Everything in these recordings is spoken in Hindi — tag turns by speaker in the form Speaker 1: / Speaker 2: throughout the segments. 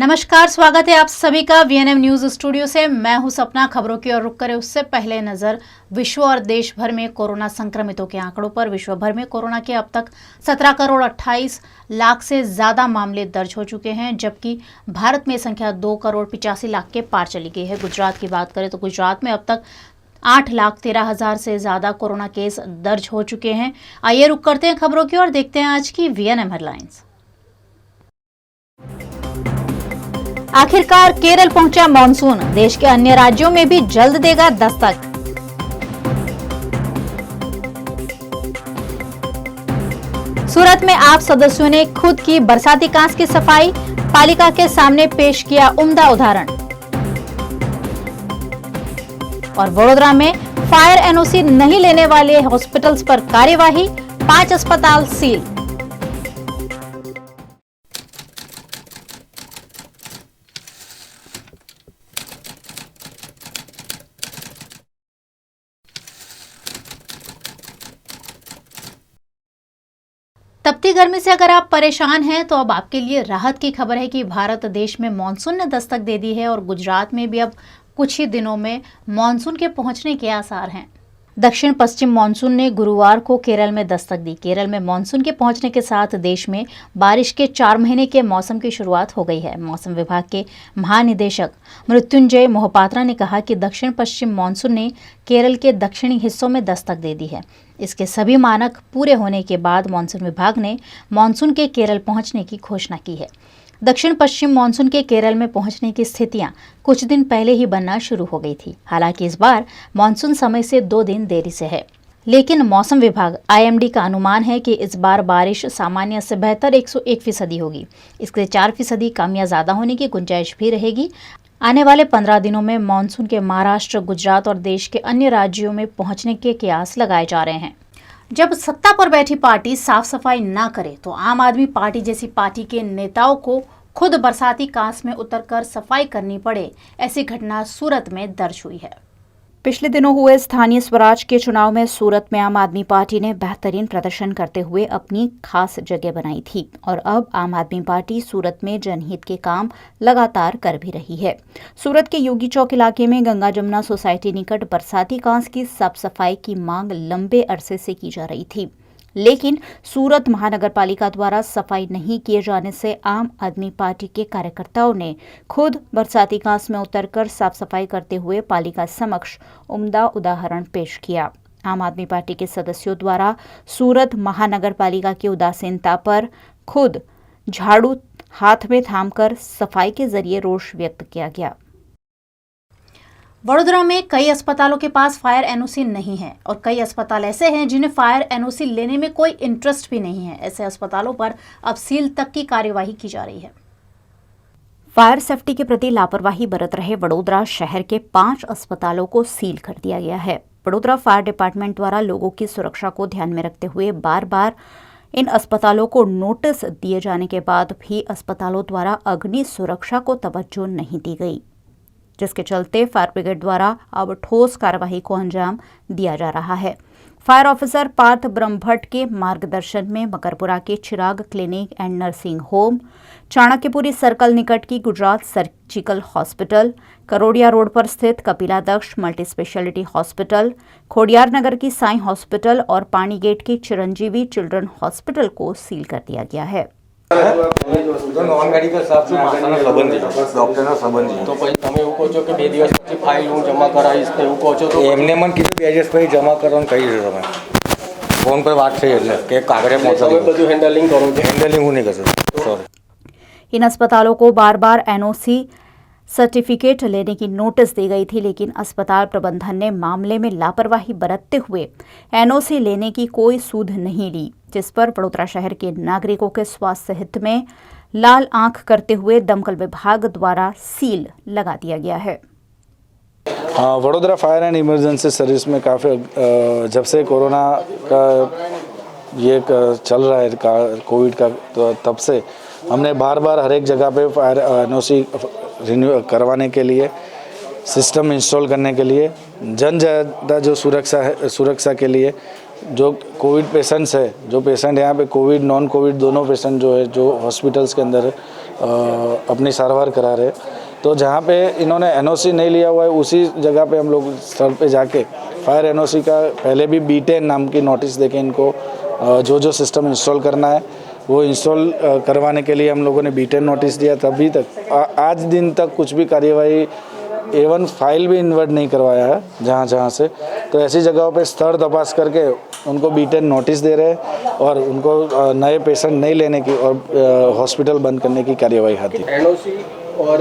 Speaker 1: नमस्कार, स्वागत है आप सभी का वीएनएम न्यूज स्टूडियो से। मैं हूं सपना। खबरों की ओर रुख करें उससे पहले नजर विश्व और देश भर में कोरोना संक्रमितों के आंकड़ों पर। विश्व भर में कोरोना के अब तक 17 करोड़ 28 लाख से ज्यादा मामले दर्ज हो चुके हैं, जबकि भारत में संख्या 2 करोड़ 85 लाख के पार चली गई है। गुजरात की बात करें तो गुजरात में अब तक 8,13,000 से ज्यादा कोरोना केस दर्ज हो चुके हैं। आइए रुक करते हैं खबरों की ओर, देखते हैं आज की वीएनएम हेडलाइंस। आखिरकार केरल पहुंचा मॉनसून, देश के अन्य राज्यों में भी जल्द देगा दस्तक। सूरत में आप सदस्यों ने खुद की बरसाती कांस की सफाई, पालिका के सामने पेश किया उम्दा उदाहरण। और वडोदरा में फायर एनओसी नहीं लेने वाले हॉस्पिटल्स पर कार्यवाही, 5 अस्पताल सील। तपती गर्मी से अगर आप परेशान हैं तो अब आपके लिए राहत की खबर है कि भारत देश में मानसून ने दस्तक दे दी है और गुजरात में भी अब कुछ ही दिनों में मानसून के पहुंचने के आसार हैं। दक्षिण पश्चिम मानसून ने गुरुवार को केरल में दस्तक दी। केरल में मानसून के पहुंचने के साथ देश में बारिश के 4 महीने के मौसम की शुरुआत हो गई है। मौसम विभाग के महानिदेशक मृत्युंजय मोहपात्रा ने कहा कि दक्षिण पश्चिम मानसून ने केरल के दक्षिणी हिस्सों में दस्तक दे दी है। इसके सभी मानक पूरे होने के बाद मानसून विभाग ने मानसून के केरल पहुंचने की घोषणा की है। दक्षिण पश्चिम मानसून के केरल में पहुंचने की स्थितियां कुछ दिन पहले ही बनना शुरू हो गई थी। हालांकि इस बार मानसून समय से 2 दिन देरी से है, लेकिन मौसम विभाग आईएमडी का अनुमान है कि इस बार बारिश सामान्य से बेहतर 101% होगी। इसके 4% कम या ज्यादा होने की गुंजाइश भी रहेगी। आने वाले 15 दिनों में मानसून के महाराष्ट्र, गुजरात और देश के अन्य राज्यों में पहुंचने के कयास लगाए जा रहे हैं। जब सत्ता पर बैठी पार्टी साफ सफाई ना करे तो आम आदमी पार्टी जैसी पार्टी के नेताओं को खुद बरसाती कांस में उतरकर सफाई करनी पड़े, ऐसी घटना सूरत में दर्ज हुई है। पिछले दिनों हुए स्थानीय स्वराज के चुनाव में सूरत में आम आदमी पार्टी ने बेहतरीन प्रदर्शन करते हुए अपनी खास जगह बनाई थी और अब आम आदमी पार्टी सूरत में जनहित के काम लगातार कर भी रही है। सूरत के योगी चौक इलाके में गंगा जमुना सोसाइटी निकट बरसाती कांस की साफ सफाई की मांग लंबे अरसे से की जा रही थी, लेकिन सूरत महानगर पालिका द्वारा सफाई नहीं किए जाने से आम आदमी पार्टी के कार्यकर्ताओं ने खुद बरसाती कांस में उतरकर साफ सफाई करते हुए पालिका समक्ष उम्दा उदाहरण पेश किया। आम आदमी पार्टी के सदस्यों द्वारा सूरत महानगर पालिका की उदासीनता पर खुद झाड़ू हाथ में थामकर सफाई के जरिए रोष व्यक्त किया गया। वडोदरा में कई अस्पतालों के पास फायर एनओसी नहीं है और कई अस्पताल ऐसे हैं जिन्हें फायर एनओसी लेने में कोई इंटरेस्ट भी नहीं है। ऐसे अस्पतालों पर अब सील तक की कार्यवाही की जा रही है। फायर सेफ्टी के प्रति लापरवाही बरत रहे वडोदरा शहर के 5 अस्पतालों को सील कर दिया गया है। वडोदरा फायर डिपार्टमेंट द्वारा लोगों की सुरक्षा को ध्यान में रखते हुए बार बार इन अस्पतालों को नोटिस दिए जाने के बाद भी अस्पतालों द्वारा अग्नि सुरक्षा को तवज्जो नहीं दी गई, जिसके चलते फायर ब्रिगेड द्वारा अब ठोस कार्यवाही को अंजाम दिया जा रहा है। फायर ऑफिसर पार्थ ब्रह्मभट्ट के मार्गदर्शन में मकरपुरा के Chirag clinic and nursing home, Chanakyapuri circle निकट की Gujarat surgical hospital, Karodiya road पर स्थित Kapiladaksh multi speciality hospital, Khodiyar Nagar की साई हॉस्पिटल और पानी गेट की चिरंजीवी चिल्ड्रन हॉस्पिटल को सील कर दिया गया है।
Speaker 2: नॉन मेडिकल स्टाफ डॉक्टर संबंधी तो પછી તમે એવું કહો છો કે 2 દિવસ પછી ફાઇલ હું જમા કરાવીશ તો એવું કહો છો તો એમને મને કીધું 2 દિવસ પછી જમા કરવાનું કહી દીધું તમે ફોન પર વાત થઈ એટલે કે કાગળે પહોંચાડી બધું હેન્ડલિંગ કરો છો હેન્ડલિંग હું નહીં કરતો सॉरी।
Speaker 1: इन अस्पतालों को बार बार एनओसी सर्टिफिकेट लेने की नोटिस दी गई थी, लेकिन अस्पताल प्रबंधन ने मामले में लापरवाही बरतते हुए एनओसी लेने की कोई सूध नहीं ली, जिस पर वडोदरा शहर के नागरिकों के स्वास्थ्य हित में लाल आंख करते हुए दमकल विभाग द्वारा सील लगा दिया गया है।
Speaker 3: Vadodara fire and emergency service में काफ़ी जब से कोरोना का ये चल रहा है कोविड का, तो तब से हमने बार बार हर एक जगह पे फायर एनओसी रिन्यू करवाने के लिए, सिस्टम इंस्टॉल करने के लिए, जन ज़्यादा जो सुरक्षा के लिए जो कोविड पेशेंट्स है, जो पेशेंट यहाँ पे कोविड नॉन कोविड दोनों पेशेंट जो है जो हॉस्पिटल्स के अंदर अपनी सारवार करा रहे। तो जहाँ पे इन्होंने एनओसी नहीं लिया हुआ है उसी जगह पे हम लोग स्थल पे जाके फायर एनओसी का पहले भी B10 नाम की नोटिस देके इनको जो सिस्टम इंस्टॉल करना है वो इंस्टॉल करवाने के लिए हम लोगों ने B10 नोटिस दिया। तभी तक आज दिन तक कुछ भी कार्यवाही एवन फाइल भी इन्वर्ट नहीं करवाया है जहाँ से। तो ऐसी जगहों पे स्थल तपास करके उनको B10 नोटिस दे रहे हैं और उनको नए पेशेंट नहीं लेने की और हॉस्पिटल बंद करने की कार्यवाही हाथ दी।
Speaker 4: एनओसी और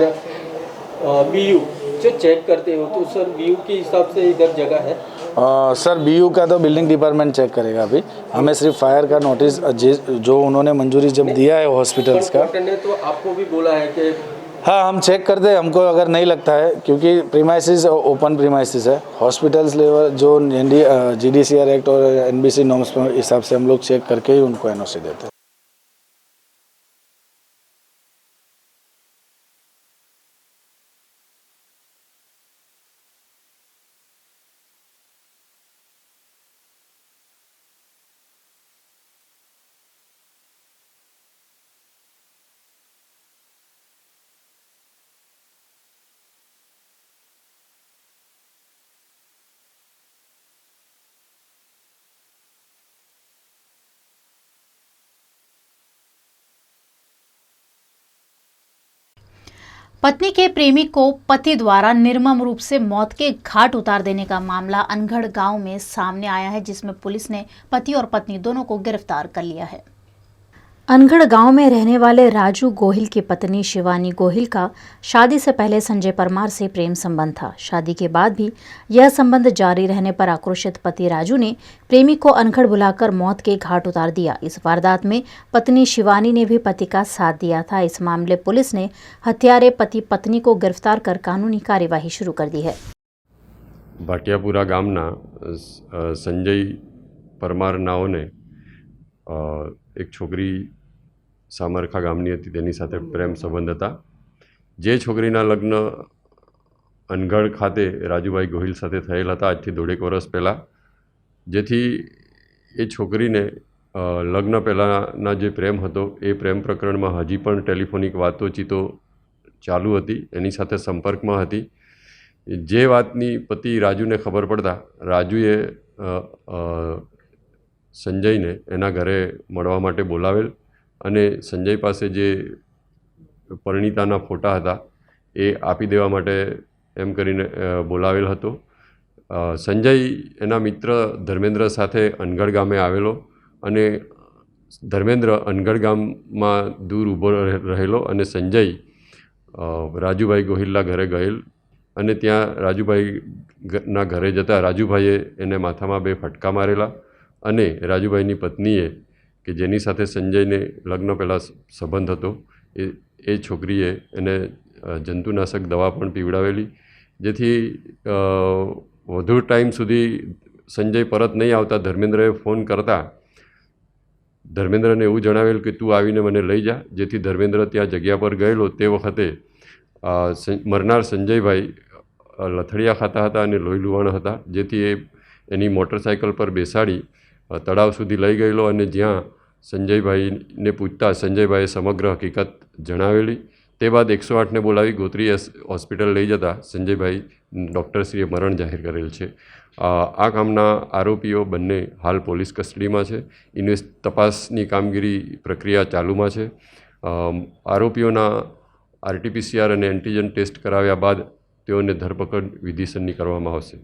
Speaker 4: BU जो चेक करते हो तो सर BU के हिसाब से इधर जगह है?
Speaker 3: सर BU का तो बिल्डिंग डिपार्टमेंट चेक करेगा। अभी हमें सिर्फ फायर का नोटिस जो उन्होंने मंजूरी जब दिया है हॉस्पिटल्स का,
Speaker 4: ने तो आपको भी बोला है कि
Speaker 3: हाँ हम चेक करते हैं। हमको अगर नहीं लगता है क्योंकि प्रीमाइसिस ओपन प्रीमाइसिस है, हॉस्पिटल्स लेवल जो GDCR एक्ट और NBC नॉर्म्स के हिसाब से हम लोग चेक करके ही उनको एनओसी देते हैं।
Speaker 1: पत्नी के प्रेमी को पति द्वारा निर्मम रूप से मौत के घाट उतार देने का मामला अनगढ़ गांव में सामने आया है, जिसमें पुलिस ने पति और पत्नी दोनों को गिरफ्तार कर लिया है। अनगढ़ गांव में रहने वाले राजू गोहिल की पत्नी शिवानी गोहिल का शादी से पहले संजय परमार से प्रेम संबंध था। शादी के बाद भी यह संबंध जारी रहने पर आक्रोशित पति राजू ने प्रेमी को अनगढ़ बुलाकर मौत के घाट उतार दिया। इस वारदात में पत्नी शिवानी ने भी पति का साथ दिया था। इस मामले पुलिस ने हत्यारे पति पत्नी को गिरफ्तार कर कानूनी कार्यवाही शुरू कर दी है।
Speaker 5: ભાટિયાપુરા ગામના સંજય પરમાર નાઓને એક છોકરી સામરખા ગામની હતી, તેની સાથે પ્રેમ સંબંધ હતા। જે છોકરીના લગ્ન અનગઢ ખાતે રાજુભાઈ ગોહિલ સાથે થયેલ હતા આજથી 1.5 વર્ષ પહેલાં, જેથી એ છોકરીને લગ્ન પહેલાંના જે પ્રેમ હતો એ પ્રેમ પ્રકરણમાં હજી પણ ટેલિફોનિક વાતોચીતો ચાલુ હતી, એની સાથે સંપર્કમાં હતી। જે વાતની પતિ રાજુને ખબર પડતા રાજુએ સંજયને એના ઘરે મળવા માટે બોલાવેલ અને સંજય પાસે જે પરિણીતાના ફોટા હતા એ આપી દેવા માટે એમ કરીને બોલાવેલ હતો। સંજય એના મિત્ર ધર્મેન્દ્ર સાથે અનગઢ ગામે આવેલો અને ધર્મેન્દ્ર અનગઢ ગામમાં દૂર ઊભો રહેલો અને સંજય રાજુભાઈ ગોહિલના ઘરે ગયેલ અને ત્યાં રાજુભાઈના ઘરે જતાં રાજુભાઈએ એને માથામાં 2 ફટકા મારેલા અને રાજુભાઈની પત્નીએ કે જેની સાથે સંજયને લગ્ન પહેલાં સંબંધ હતો એ છોકરીએ એને જંતુનાશક દવા પણ પીવડાવેલી, જેથી વધુ ટાઈમ સુધી સંજય પરત નહીં આવતા ધર્મેન્દ્રએ ફોન કરતા ધર્મેન્દ્રને એવું જણાવેલ કે તું આવીને મને લઈ જા, જેથી ધર્મેન્દ્ર ત્યાં જગ્યા પર ગયેલો। તે વખતે મરનાર સંજયભાઈ લથડિયા ખાતા હતા અને લોહી લુહાણ હતા, જેથી એની મોટરસાઇકલ પર બેસાડી તળાવ સુધી લઈ ગયેલો અને જ્યાં સંજયભાઈને પૂછતા સંજયભાઈએ સમગ્ર હકીકત જણાવેલી। તે બાદ 108ને બોલાવી ગોત્રી હોસ્પિટલ લઈ જતા સંજયભાઈ ડૉક્ટરશ્રીએ મરણ જાહેર કરેલ છે। આ કામના આરોપીઓ બંને હાલ પોલીસ કસ્ટડીમાં છે। તપાસની કામગીરી પ્રક્રિયા ચાલુમાં છે। આરોપીઓના RT-PCR અને એન્ટીજન ટેસ્ટ કરાવ્યા બાદ તેઓને ધરપકડ વિધિસરની કરવામાં આવશે।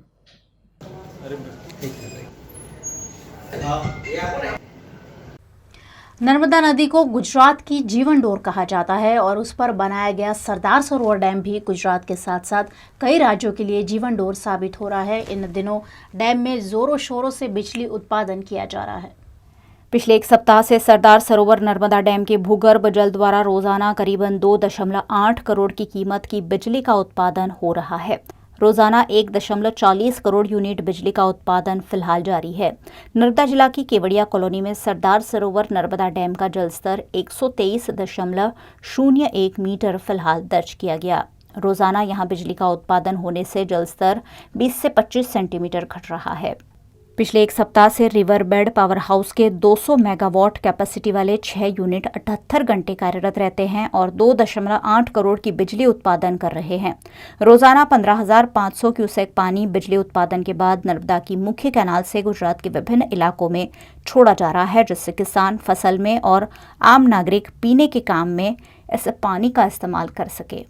Speaker 1: नर्मदा नदी को गुजरात की जीवन डोर कहा जाता है और उस पर बनाया गया सरदार सरोवर डैम भी गुजरात के साथ साथ कई राज्यों के लिए जीवन डोर साबित हो रहा है। इन दिनों डैम में जोरों शोरों से बिजली उत्पादन किया जा रहा है। पिछले 1 सप्ताह से सरदार सरोवर नर्मदा डैम के भूगर्भ जल द्वारा रोजाना करीबन 2.8 करोड़ की कीमत की बिजली का उत्पादन हो रहा है। रोजाना 1.40 करोड़ यूनिट बिजली का उत्पादन फिलहाल जारी है। नर्मदा जिला की केवड़िया कॉलोनी में सरदार सरोवर नर्मदा डैम का जलस्तर 123.01 मीटर फिलहाल दर्ज किया गया। रोजाना यहां बिजली का उत्पादन होने से जलस्तर 20 से 25 सेंटीमीटर घट रहा है।
Speaker 6: पिछले एक सप्ताह से रिवर बेड पावर हाउस के 200 मेगावाट कैपेसिटी वाले 6 यूनिट 78 घंटे कार्यरत रहते हैं और 2.8 करोड़ की बिजली उत्पादन कर रहे हैं। रोजाना 15,500 क्यूसेक पानी बिजली उत्पादन के बाद नर्मदा की मुख्य कैनाल से गुजरात के विभिन्न इलाकों में छोड़ा जा रहा है, जिससे किसान फसल में और आम नागरिक पीने के काम में इस पानी का इस्तेमाल कर सके।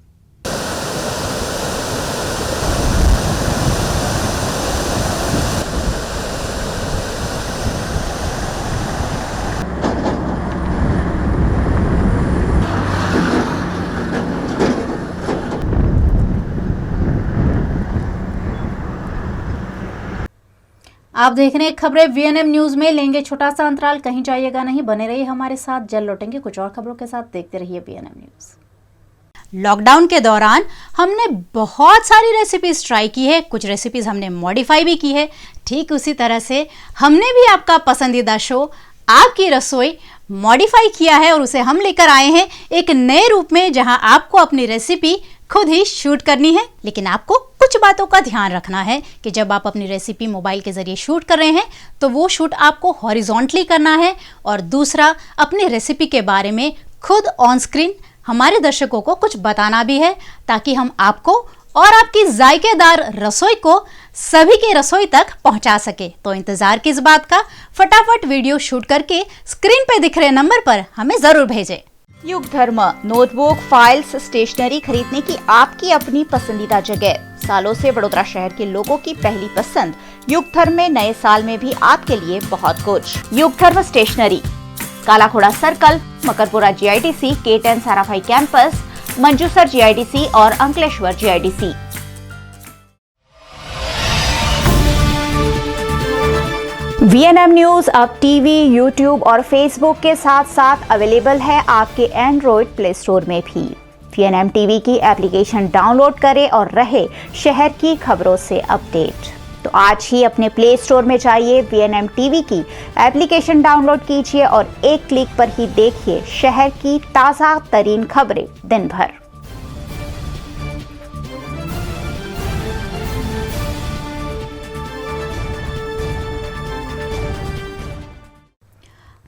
Speaker 1: आप देख रहे हैं खबरें वीएनएम न्यूज में। लेंगे छोटा सा अंतराल, कहीं जाइएगा नहीं, बने रहिए हमारे साथ। जल्द लौटेंगे कुछ और खबरों के साथ, देखते रहिए वीएनएम न्यूज। लॉकडाउन के दौरान हमने बहुत सारी रेसिपीज ट्राई की है, कुछ रेसिपीज हमने मॉडिफाई भी की है। ठीक उसी तरह से हमने भी आपका पसंदीदा शो आपकी रसोई मॉडिफाई किया है और उसे हम लेकर आए हैं एक नए रूप में, जहां आपको अपनी रेसिपी खुद ही शूट करनी है। लेकिन आपको कुछ बातों का ध्यान रखना है कि जब आप अपनी रेसिपी मोबाइल के जरिए शूट कर रहे हैं तो वो शूट आपको हॉरिजॉन्टली करना है, और दूसरा अपनी रेसिपी के बारे में खुद ऑन स्क्रीन हमारे दर्शकों को कुछ बताना भी है, ताकि हम आपको और आपकी जायकेदार रसोई को सभी के रसोई तक पहुंचा सके। तो इंतजार किस बात का, फटाफट वीडियो शूट करके स्क्रीन पे दिख रहे नंबर पर हमें जरूर भेजें।
Speaker 6: युग धर्म नोटबुक, फाइल्स, स्टेशनरी खरीदने की आपकी अपनी पसंदीदा जगह। सालों से वडोदरा शहर के लोगों की पहली पसंद। युग धर्म में नए साल में भी आपके लिए बहुत कुछ। Yug Dharm stationery, Kalakhoda circle, Makarpura GIDC, K10 Sarabhai campus, Manjusar GIDC और अंकलेश्वर GIDC। VNM न्यूज अब टीवी, यूट्यूब और फेसबुक के साथ साथ अवेलेबल है आपके एंड्रॉइड प्ले स्टोर में भी। VNM टीवी की एप्लीकेशन डाउनलोड करें और रहे शहर की खबरों से अपडेट। तो आज ही अपने प्ले स्टोर में जाइए, VNM टीवी की एप्लीकेशन डाउनलोड कीजिए और एक क्लिक पर ही देखिए शहर की ताज़ा तरीन खबरें दिन भर।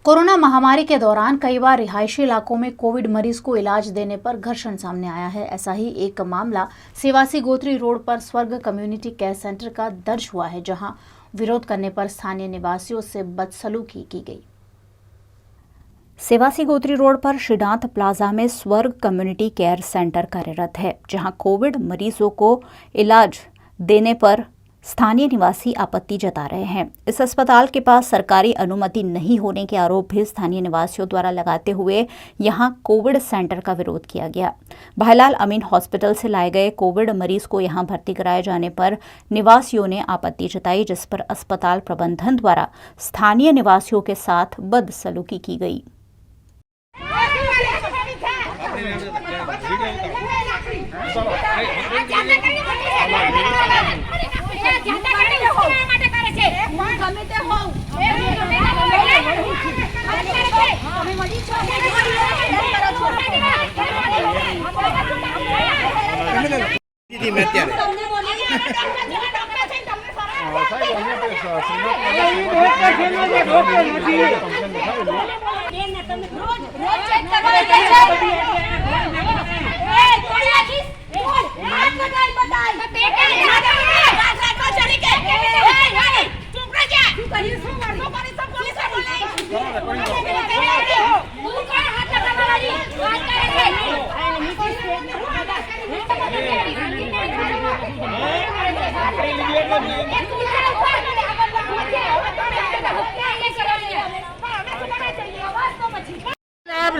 Speaker 1: कोरोना महामारी के दौरान कई बार रिहायशी इलाकों में कोविड मरीज को इलाज देने पर घर्षण सामने आया है। ऐसा ही एक मामला सेवासी गोत्री रोड पर स्वर्ग कम्युनिटी केयर सेंटर का दर्ज हुआ है, जहां विरोध करने पर स्थानीय निवासियों से बदसलूकी की गई।
Speaker 6: सेवासी गोत्री रोड पर श्रीनाथ प्लाजा में स्वर्ग कम्युनिटी केयर सेंटर कार्यरत है, जहां कोविड मरीजों को इलाज देने पर स्थानीय निवासी आपत्ति जता रहे हैं। इस अस्पताल के पास सरकारी अनुमति नहीं होने के आरोप भी स्थानीय निवासियों द्वारा लगाते हुए यहां कोविड सेंटर का विरोध किया गया। भाईलाल अमीन हॉस्पिटल से लाए गए कोविड मरीज को यहां भर्ती कराए जाने पर निवासियों ने आपत्ति जताई, जिस पर अस्पताल प्रबंधन द्वारा स्थानीय निवासियों के साथ बदसलूकी की गई।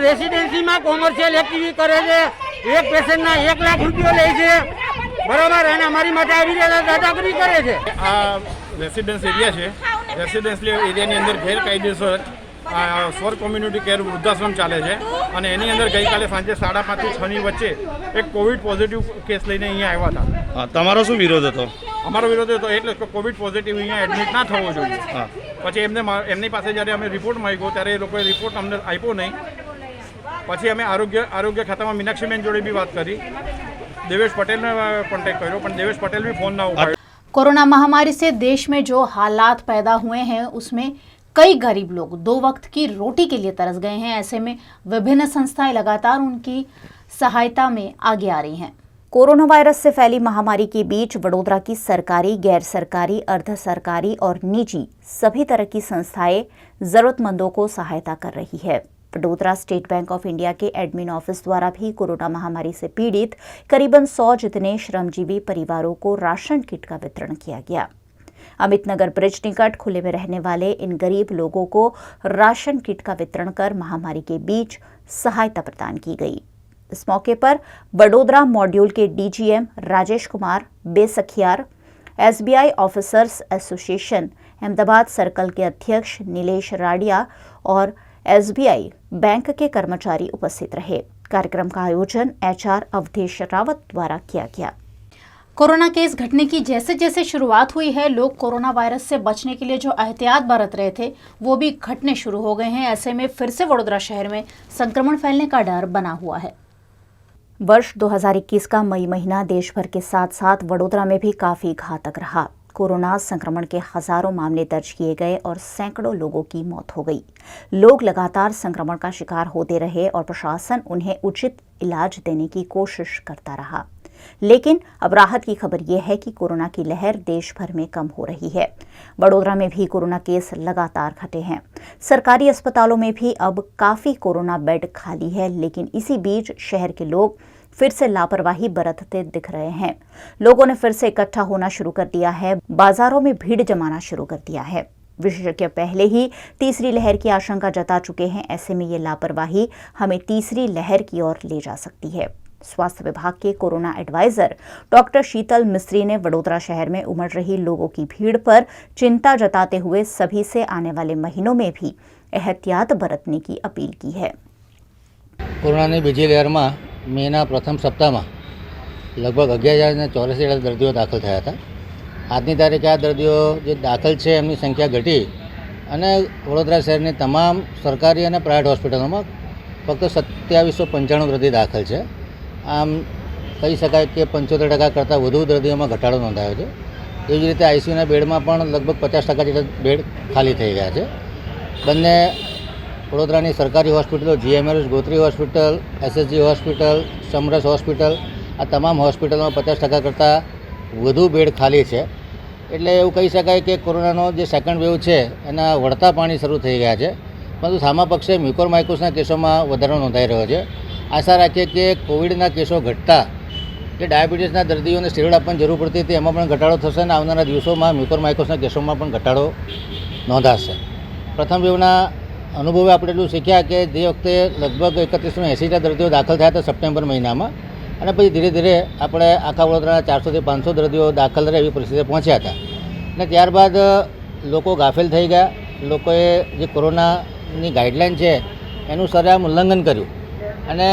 Speaker 7: રેસિડેન્સીમાં કોમર્શિયલ એક્ટિવિટી કરે છે, એક પેશન્ટના 1 લાખ રૂપિયા લે છે, બરાબર, અને અમારી માટે આવી રીતે દાદાગીરી કરે છે।
Speaker 8: આ રેસિડેન્સ એરિયા છે, રેસિડેન્શિયલ એરિયાની અંદર ગેરકાયદેસર સ્વર કોમ્યુનિટી કેર વૃદ્ધાશ્રમ ચાલે છે, અને એની અંદર ગઈકાલે સાંજે 5:30 થી 6 ની વચ્ચે એક કોવિડ પોઝિટિવ કેસ લઈને અહીંયા આવ્યા હતા।
Speaker 9: તમારો શું વિરોધ હતો?
Speaker 8: અમારો વિરોધ હતો એટલે કે કોવિડ પોઝિટિવ અહીંયા એડમિટ ના થવો જોઈએ। પછી એમની પાસે જ્યારે અમે રિપોર્ટ માંગ્યો ત્યારે એ લોકોએ રિપોર્ટ અમને આપ્યો નહીં। પછી અમે આરોગ્ય ખાતામાં મીનાક્ષીબેન જોડે બી વાત કરી, દેવેશ પટેલને કોન્ટેક્ટ કર્યો, પણ દેવેશ પટેલ બી ફોન ના ઉપાડ્યો।
Speaker 1: कोरोना महामारी से देश में जो हालात पैदा हुए हैं उसमें कई गरीब लोग 2 वक्त की रोटी के लिए तरस गए हैं। ऐसे में विभिन्न संस्थाएं लगातार उनकी सहायता में आगे आ रही हैं।
Speaker 6: कोरोना वायरस से फैली महामारी के बीच वडोदरा की सरकारी, गैर सरकारी, अर्ध सरकारी और निजी सभी तरह की संस्थाएं जरूरतमंदों को सहायता कर रही है। Vadodara state bank of India के एडमिन ऑफिस द्वारा भी कोरोना महामारी से पीड़ित करीबन 100 जितने श्रमजीवी परिवारों को राशन किट का वितरण किया गया। अमित नगर ब्रिज निकट खुले में रहने वाले इन गरीब लोगों को राशन किट का वितरण कर महामारी के बीच सहायता प्रदान की गई। इस मौके पर वडोदरा मॉड्यूल के DGM Rajesh Kumar Beskhiyar, SBI officers association Ahmedabad circle के अध्यक्ष नीलेश राडिया और एसबीआई बैंक के कर्मचारी उपस्थित रहे। कार्यक्रम का आयोजन एचआर अवधेश रावत द्वारा किया गया।
Speaker 1: कोरोना केस घटने की जैसे जैसे शुरुआत हुई है, लोग कोरोना वायरस से बचने के लिए जो एहतियात बरत रहे थे वो भी घटने शुरू हो गए हैं। ऐसे में फिर से वडोदरा शहर में संक्रमण फैलने का डर बना हुआ है।
Speaker 6: वर्ष 2021 का मई महीना देश भर के साथ साथ वडोदरा में भी काफी घातक रहा। कोरोना संक्रमण के हजारों मामले दर्ज किए गए और सैकड़ों लोगों की मौत हो गई। लोग लगातार संक्रमण का शिकार होते रहे और प्रशासन उन्हें उचित इलाज देने की कोशिश करता रहा। लेकिन अब राहत की खबर यह है कि कोरोना की लहर देश भर में कम हो रही है। वडोदरा में भी कोरोना केस लगातार घटे हैं। सरकारी अस्पतालों में भी अब काफी कोरोना बेड खाली है, लेकिन इसी बीच शहर के लोग फिर से लापरवाही बरतते दिख रहे हैं। लोगों ने फिर से इकट्ठा होना शुरू कर दिया है, बाजारों में भीड़ जमाना शुरू कर दिया है। विशेषज्ञ पहले ही तीसरी लहर की आशंका जता चुके हैं। ऐसे में ये लापरवाही हमें तीसरी लहर की ओर ले जा सकती है। स्वास्थ्य विभाग के कोरोना एडवाइजर डॉक्टर शीतल मिस्त्री ने वडोदरा शहर में उमड़ रही लोगों की भीड़ पर चिंता जताते हुए सभी से आने वाले महीनों में भी एहतियात बरतने की अपील की है।
Speaker 9: कोरोनाની બીજી લહેરમાં મેના પ્રથમ સપ્તાહમાં લગભગ 11,084 દર્દીઓ દાખલ થયા હતા। આજની તારીખે આ દર્દીઓ જે દાખલ છે એમની સંખ્યા ઘટી અને વડોદરા શહેરની તમામ સરકારી અને પ્રાઇવેટ હોસ્પિટલોમાં ફક્ત 2795 દર્દી દાખલ છે। આમ કહી શકાય કે 75% કરતાં વધુ દર્દીઓમાં ઘટાડો નોંધાયો છે। એવી જ રીતે આઈસીયુના બેડમાં પણ લગભગ 50% જેટલા બેડ ખાલી થઈ ગયા છે। બંને વડોદરાની સરકારી હોસ્પિટલો GMRS Gotri hospital, SSG hospital, Samras hospital આ તમામ હોસ્પિટલમાં 50% કરતાં વધુ બેડ ખાલી છે। એટલે એવું કહી શકાય કે કોરોનાનો જે સેકન્ડ વેવ છે એના વળતા પાણી શરૂ થઈ ગયા છે, પરંતુ સામા પક્ષે મ્યુકોરમાઇકોસના કેસોમાં વધારો નોંધાઈ રહ્યો છે। આશા રાખીએ કે કોવિડના કેસો ઘટતા જે ડાયાબિટીસના દર્દીઓને સ્ટેરોઇડ આપવાની જરૂર પડતી હતી એમાં પણ ઘટાડો થશે અને આવનારા દિવસોમાં મ્યુકોરમાઇકોસના કેસોમાં પણ ઘટાડો નોંધાશે। પ્રથમ વેવના અનુભવે આપણે એટલું શીખ્યા કે જે વખતે લગભગ 3180 દર્દીઓ દાખલ થયા હતા સપ્ટેમ્બર મહિનામાં અને પછી ધીરે ધીરે આપણે આખા વડોદરાના 400 થી 500 દર્દીઓ દાખલ રહે એવી પરિસ્થિતિએ પહોંચ્યા હતા અને ત્યારબાદ લોકો ગાફેલ થઈ ગયા। લોકોએ જે કોરોનાની ગાઈડલાઇન છે એનું સરેઆમ ઉલ્લંઘન કર્યું અને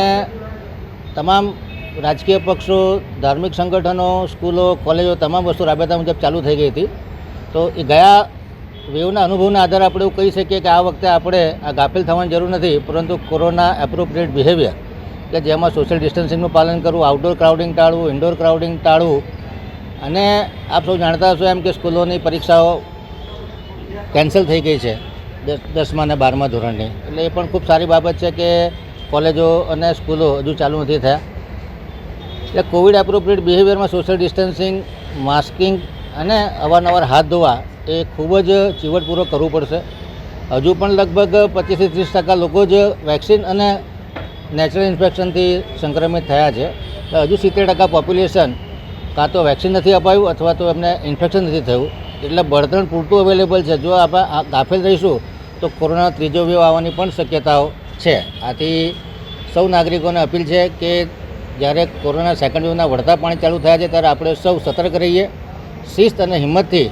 Speaker 9: તમામ રાજકીય પક્ષો, ધાર્મિક સંગઠનો, સ્કૂલો, કોલેજો તમામ વસ્તુ રાબેતા મુજબ ચાલુ થઈ ગઈ હતી। તો એ ગયા વેવના અનુભવના આધારે આપણે એવું કહી શકીએ કે આ વખતે આપણે આ ગાફેલ થવાની જરૂર નથી, પરંતુ કોરોના એપ્રોપ્રિએટ બિહેવિયર કે જેમાં સોશિયલ ડિસ્ટન્સિંગનું પાલન કરવું, આઉટડોર ક્રાઉડિંગ ટાળવું, ઇન્ડોર ક્રાઉડિંગ ટાળવું અને આપ સૌ જાણતા હશો એમ કે સ્કૂલોની પરીક્ષાઓ કેન્સલ થઈ ગઈ છે 10મા અને 12મા ધોરણની, એટલે એ પણ ખૂબ સારી બાબત છે કે કોલેજો અને સ્કૂલો હજુ ચાલુ નથી થયા। એટલે કોવિડ એપ્રોપ્રિએટ બિહેવિયરમાં સોશિયલ ડિસ્ટન્સિંગ, માસ્કિંગ અને અવારનવાર હાથ ધોવા એ ખૂબ જ ચીવટપૂર્વક કરવું પડશે। હજુ પણ લગભગ 25 થી 30% લોકો જ વેક્સિન અને નેચરલ ઇન્ફેક્શનથી સંક્રમિત થયા છે। હજુ 70% પોપ્યુલેશન કાં તો વેક્સિન નથી અપાયું અથવા તો એમને ઇન્ફેક્શન નથી થયું, એટલે બળતણ પૂરતું અવેલેબલ છે। જો આપણે ગાફેલ રહીશું તો કોરોના ત્રીજો વેવ આવવાની પણ શક્યતાઓ છે। આથી સૌ નાગરિકોને અપીલ છે કે જ્યારે કોરોના સેકન્ડ વેવના વળતા પાણી ચાલુ થયા છે ત્યારે આપણે સૌ સતર્ક રહીએ, શિસ્ત અને હિંમતથી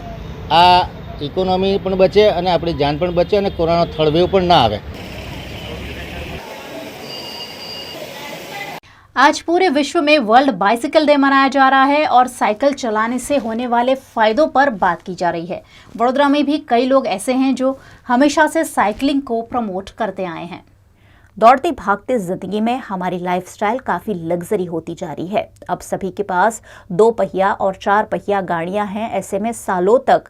Speaker 9: આ ઇકોનોમી પણ બચે અને આપણી જાન પણ બચે અને કોરોનાનો થર્ડ વેવ પણ ના આવે।
Speaker 1: आज पूरे विश्व में वर्ल्ड बाइसिकल डे मनाया जा रहा है और साइकिल चलाने से होने वाले फायदों पर बात की जा रही है। वडोदरा में भी कई लोग ऐसे हैं जो हमेशा से साइकिलिंग को प्रमोट करते आए हैं।
Speaker 6: दौड़ती भागती जिंदगी में हमारी लाइफस्टाइल काफी लग्जरी होती जा रही है। अब सभी के पास 2 पहिया और 4 पहिया गाड़ियां हैं। ऐसे में सालों तक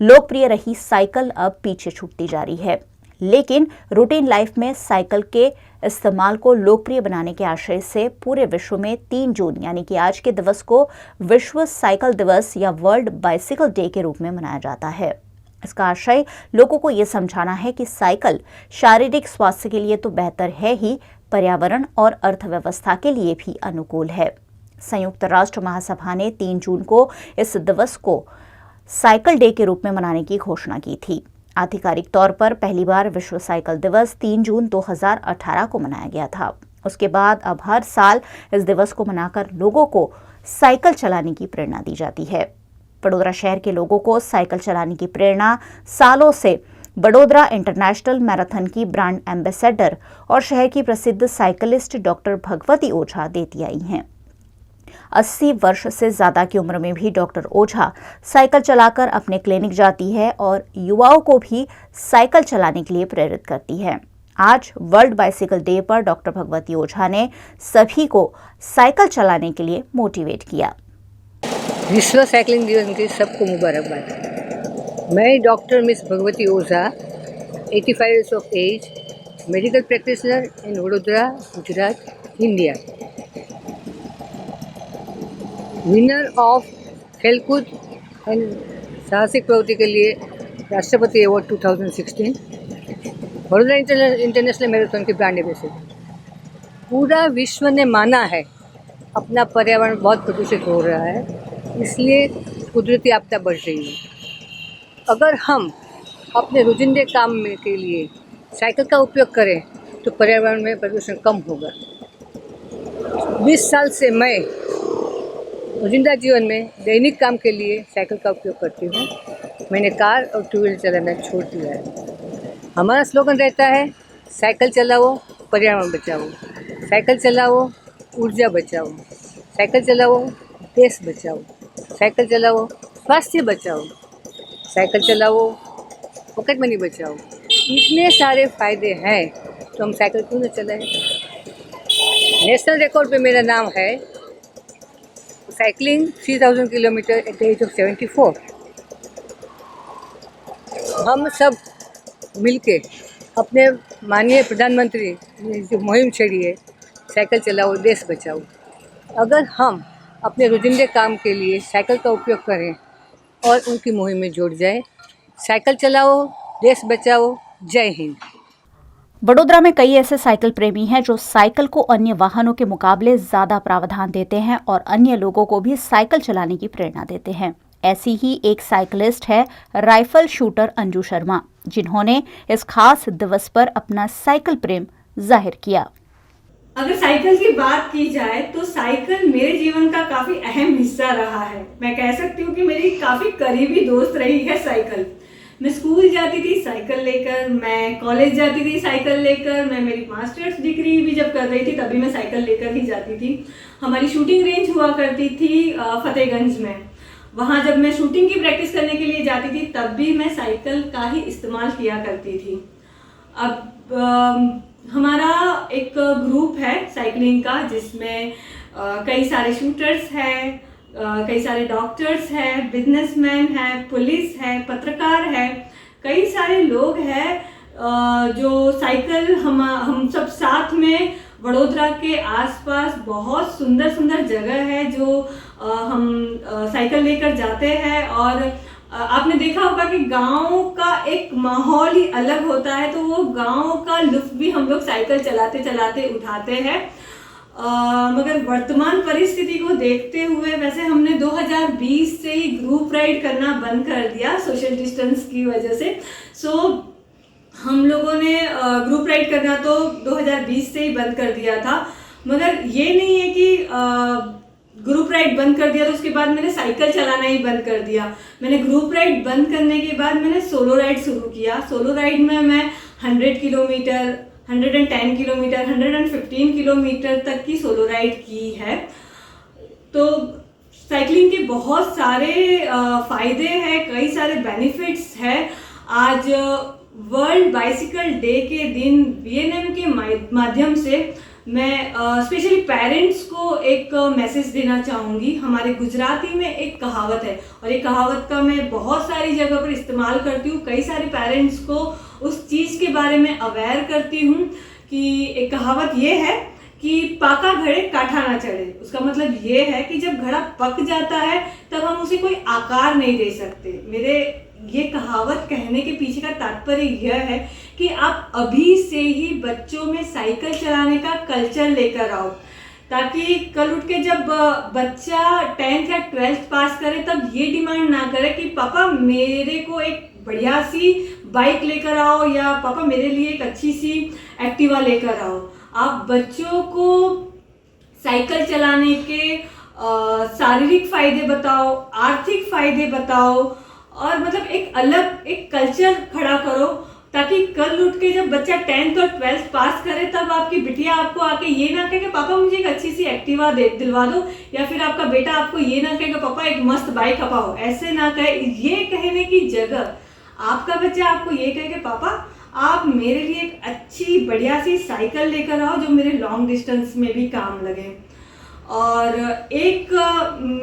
Speaker 6: लोकप्रिय रही साइकिल अब पीछे छूटती जा रही है। लेकिन रूटीन लाइफ में साइकिल के इस्तेमाल को लोकप्रिय बनाने के आशय से पूरे विश्व में 3 जून यानी कि आज के दिवस को विश्व साइकिल दिवस या वर्ल्ड बाइसिकल डे के रूप में मनाया जाता है। इसका आशय लोगों को ये समझाना है कि साइकिल शारीरिक स्वास्थ्य के लिए तो बेहतर है ही, पर्यावरण और अर्थव्यवस्था के लिए भी अनुकूल है। संयुक्त राष्ट्र महासभा ने 3 जून को इस दिवस को साइकिल डे के रूप में मनाने की घोषणा की थी। आधिकारिक तौर पर पहली बार विश्व साइकिल दिवस 3 जून 2018 को मनाया गया था। उसके बाद अब हर साल इस दिवस को मनाकर लोगों को साइकिल चलाने की प्रेरणा दी जाती है। बड़ोदरा शहर के लोगों को साइकिल चलाने की प्रेरणा सालों से बड़ोदरा इंटरनेशनल मैराथन की ब्रांड एम्बेसडर और शहर की प्रसिद्ध साइकिलिस्ट डॉक्टर भगवती ओझा देती आई हैं। 80 वर्ष से ज्यादा की उम्र में भी डॉक्टर ओझा साइकिल चलाकर अपने क्लिनिक जाती है और युवाओं को भी साइकिल चलाने के लिए प्रेरित करती है। आज वर्ल्ड बाइसिकल डे पर डॉक्टर भगवती ओझा ने सभी को साइकिल चलाने के लिए मोटिवेट किया।
Speaker 10: विश्व साइकिलिंग दिवस की सबको मुबारकबाद। मैं doctor miss Bhagwati Ojha 85 years of age, medical practitioner in Vadodara, Gujarat, India, winner of खेलकूद एंड साहसिक प्रवृत्ति के लिए राष्ट्रपति अवार्ड 2016, वडोदरा इंटरनेशनल मैराथन की ब्रांड एम्बेसडर। पूरा विश्व ने माना है अपना पर्यावरण बहुत प्रदूषित हो रहा है, इसलिए कुदरती आपदा बढ़ रही है। अगर हम अपने रोजिंदे काम में के लिए साइकिल का उपयोग करें तो पर्यावरण में प्रदूषण कम होगा। 20 साल से मैं रोजिंदा जीवन में दैनिक काम के लिए साइकिल का उपयोग करती हूँ। मैंने कार और 2 व्हीलर चलाना छोड़ दिया है। हमारा स्लोगन रहता है, साइकिल चलाओ पर्यावरण बचाओ, साइकिल चलाओ ऊर्जा बचाओ, साइकिल चलाओ देश बचाओ, साइकिल चलाओ स्वास्थ्य बचाओ, साइकिल चलाओ पॉकेट मनी बचाओ। इतने सारे फायदे हैं तो हम साइकिल क्यों न चलाएं। नेशनल रिकॉर्ड पे मेरा नाम है cycling 3000 kilometre at the age of 74। हम सब मिलके अपने माननीय प्रधानमंत्री ने जो मुहिम छेड़ी है, साइकिल चलाओ देश बचाओ, अगर हम अपने रोजिंदे काम के लिए साइकिल का उपयोग करें और उनकी मुहिम में जुड़ जाए। साइकिल चलाओ देश बचाओ। जय हिंद।
Speaker 6: बड़ोदरा में कई ऐसे साइकिल प्रेमी हैं जो साइकिल को अन्य वाहनों के मुकाबले ज्यादा प्रावधान देते हैं और अन्य लोगों को भी साइकिल चलाने की प्रेरणा देते हैं। ऐसी ही एक साइकिलिस्ट है राइफल शूटर अंजू शर्मा, जिन्होंने इस खास दिवस पर अपना साइकिल प्रेम जाहिर किया।
Speaker 11: अगर साइकिल की बात की जाए तो साइकिल मेरे जीवन का काफी अहम हिस्सा रहा है। मैं कह सकती हूँ कि मेरी काफी करीबी दोस्त रही है साइकिल। मैं स्कूल जाती थी साइकिल लेकर, मैं कॉलेज जाती थी साइकिल लेकर, मैं मेरी मास्टर्स डिग्री भी जब कर रही थी तभी मैं साइकिल लेकर ही जाती थी। हमारी शूटिंग रेंज हुआ करती थी फतेहगंज में। वहाँ जब मैं शूटिंग की प्रैक्टिस करने के लिए जाती थी तब भी मैं साइकिल का ही इस्तेमाल किया करती थी। अब हमारा एक ग्रुप है साइकिलिंग का जिसमें कई सारे शूटर्स हैं, कई सारे डॉक्टर्स हैं, बिजनेसमैन हैं, पुलिस है, पत्रकार है, कई सारे लोग हैं जो साइकिल हम सब साथ में वडोदरा के आसपास बहुत सुंदर सुंदर जगह है जो हम साइकिल लेकर जाते हैं। और आपने देखा होगा कि गांव का एक माहौल ही अलग होता है, तो वो गांव का लुत्फ भी हम लोग साइकिल चलाते चलाते उठाते हैं। मगर वर्तमान परिस्थिति को देखते हुए वैसे हमने 2020 से ही ग्रुप राइड करना बंद कर दिया सोशल डिस्टेंस की वजह से। हम लोगों ने ग्रुप राइड करना तो 2020 से ही बंद कर दिया था। मगर ये नहीं है कि ग्रुप राइड बंद कर दिया तो उसके बाद मैंने साइकिल चलाना ही बंद कर दिया। मैंने ग्रुप राइड बंद करने के बाद मैंने सोलो राइड शुरू किया। सोलो राइड में मैं 100 किलोमीटर, 110 किलोमीटर, 115 किलोमीटर तक की सोलो राइड की है। तो साइकिलिंग के बहुत सारे फायदे हैं, कई सारे बेनिफिट्स हैं। आज वर्ल्ड बाइसिकल डे के दिन VNM के माध्यम से मैं स्पेशली पेरेंट्स को एक मैसेज देना चाहूँगी। हमारे गुजराती में एक कहावत है और ये कहावत का मैं बहुत सारी जगह पर इस्तेमाल करती हूँ। कई सारे पेरेंट्स को उस चीज़ के बारे में अवेयर करती हूँ कि एक कहावत ये है कि पाका घड़े काठा ना चढ़े। उसका मतलब ये है कि जब घड़ा पक जाता है तब हम उसे कोई आकार नहीं दे सकते। मेरे ये कहावत कहने के पीछे का तात्पर्य यह है कि आप अभी से ही बच्चों में साइकिल चलाने का कल्चर लेकर आओ, ताकि कल उठ के जब बच्चा 10th या 12th पास करे तब ये डिमांड ना करे कि पापा मेरे को एक बढ़िया सी बाइक लेकर आओ या पापा मेरे लिए एक अच्छी सी एक्टिवा लेकर आओ। आप बच्चों को साइकिल चलाने के शारीरिक फायदे बताओ, आर्थिक फायदे बताओ और मतलब एक अलग एक कल्चर खड़ा करो, ताकि कल उठ के जब बच्चा 10th और 12th पास करे तब आपकी बिटिया आपको आके ये ना कहे कि पापा मुझे एक अच्छी सी एक्टिवा दिलवा दो, या फिर आपका बेटा आपको ये ना कहे कि पापा एक मस्त बाइक खपाओ। ऐसे ना कहे। ये कहने की जगह आपका बच्चा आपको ये कहे कि पापा आप मेरे लिए एक अच्छी बढ़िया सी साइकिल लेकर आओ जो मेरे लॉन्ग डिस्टेंस में भी काम लगे। और एक